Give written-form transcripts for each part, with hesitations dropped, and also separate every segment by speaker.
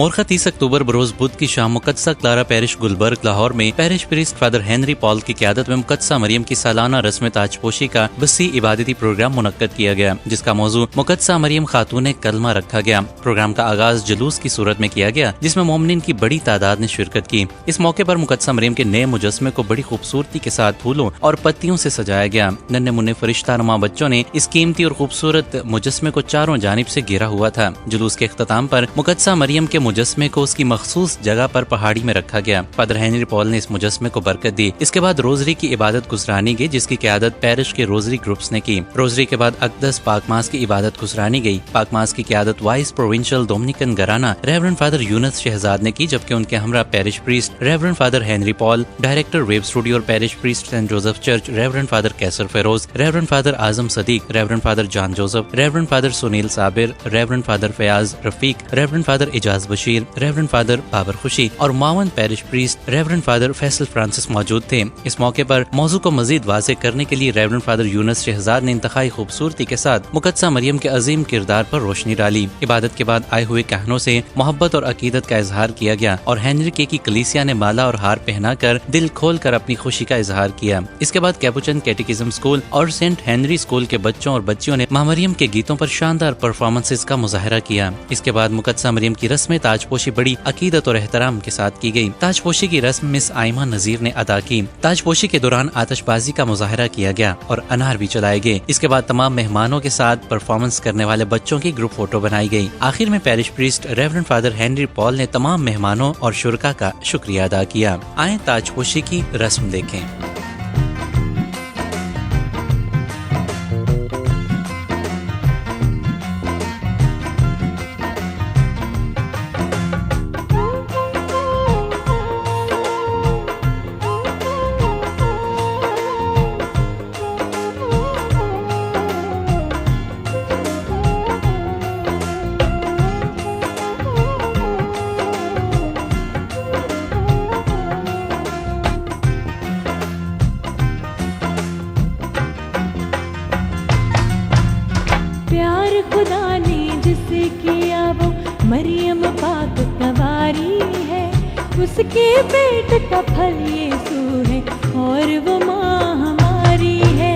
Speaker 1: मोरखा 30 अक्टूबर बरोज बुध की शाम मुकद्दसा Clara parish Gulberg Lahore में parish priest father Henry Paul की क़यादत में मुकद्दसा मरियम की सालाना रस्म ताजपोशी का वसी इबादती प्रोग्राम मुनक्कद किया गया, जिसका मौजू मुकद्दसा मरियम खातून कलमा रखा गया। प्रोग्राम का आगाज जुलूस की सूरत में किया गया, जिसमें मोमिनीन की बड़ी तादाद ने शिरकत की। इस मौके पर मुकद्दसा मरियम के नए मुजस्मे को बड़ी खूबसूरती के साथ फूलों और पत्तियों से सजाया गया। नन्हे मुन्ने फरिश्ता नुमा बच्चों ने इस कीमती और खूबसूरत मुजस्मे को चारों जानिब से घेरा हुआ था। जुलूस के इख्तिताम पर मुकद्दसा मरियम के मुजस्मे को उसकी मखसूस जगह पर पहाड़ी में रखा गया। फादर हेनरी पॉल ने इस मुजस्मे को बरकत दी। इसके बाद रोजरी की इबादत गुजरानी गई, जिसकी क़यादत पैरिश के रोजरी ग्रुप्स ने की। रोजरी के बाद अक़दस पाकमास की इबादत गुजरानी गई। पाकमास की क़यादत वाइस प्रोविंशियल डोमिनिकन घराना रेवरेंड फादर यूनुस शहजाद ने की, जबकि उनके हमरा parish priest reverend father Henry Paul, director web studio और parish priest Saint Joseph church reverend father Qaiser Feroz, reverend father Azam Sadiq, reverend father John Joseph, reverend father Sunil Sabir, reverend father Fayyaz Rafiq, reverend father Ijaz Bashir, reverend father Babar Khushi और मावन parish priest reverend father Faisal Francis मौजूद थे। इस मौके पर मौजू को मजीद वाज़ेह करने के लिए रेवरेंड फादर यूनुस शहजाद ने इंतहाई खूबसूरती के साथ मुकद्दसा मरियम के अजीम किरदार पर रोशनी डाली। इबादत के बाद आए हुए कहनों से मोहब्बत और अकीदत का इजहार किया गया और हेनरी के की कलीसिया ने माला और हार पहनाकर दिल खोल कर अपनी खुशी का इजहार किया। इसके बाद कैपुचिन कैटेकिज्म स्कूल और सेंट हेनरी स्कूल के बच्चों और बच्चियों ने मां मरियम के गीतों पर शानदार परफॉर्मेंसेस का मुजाहरा किया। इसके बाद मुकद्दसा मरियम की रस्म ताजपोशी बड़ी अकीदत और एहतराम के साथ की गई। ताजपोशी की रस्म मिस आइमा नजीर ने अदा की। ताजपोशी के दौरान आतिशबाजी का मुजाहरा किया गया और अनार भी चलाए गए। इसके बाद तमाम मेहमानों के साथ परफॉर्मेंस करने वाले बच्चों की ग्रुप फोटो बनाई गई। आखिर में parish priest reverend father Henry Paul ने तमाम मेहमानों और शुरका का शुक्रिया अदा किया। आए ताजपोशी की रस्म देखें।
Speaker 2: प्यार खुदा ने जिसे किया वो मरियम पाक कवारी है, उसके पेट का फल यीशु है और वो माँ हमारी है।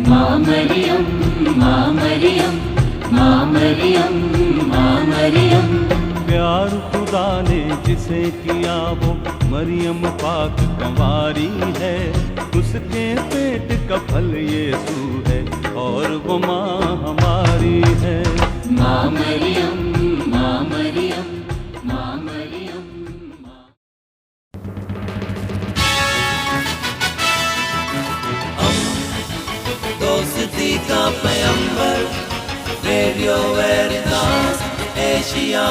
Speaker 3: माँ मरियम, माँ मरियम, माँ मरियम, माँ मरियम।
Speaker 4: प्यार खुदा ने जिसे किया वो मरियम पाक कंवारी है, उसके पेट का फल यीशु है और वो माँ हमारी है।
Speaker 3: माँ मरियम, माँ मरियम, माँ मरियम।
Speaker 5: दोस्ती का पैगंबर, रेडियो वेरितास एशिया।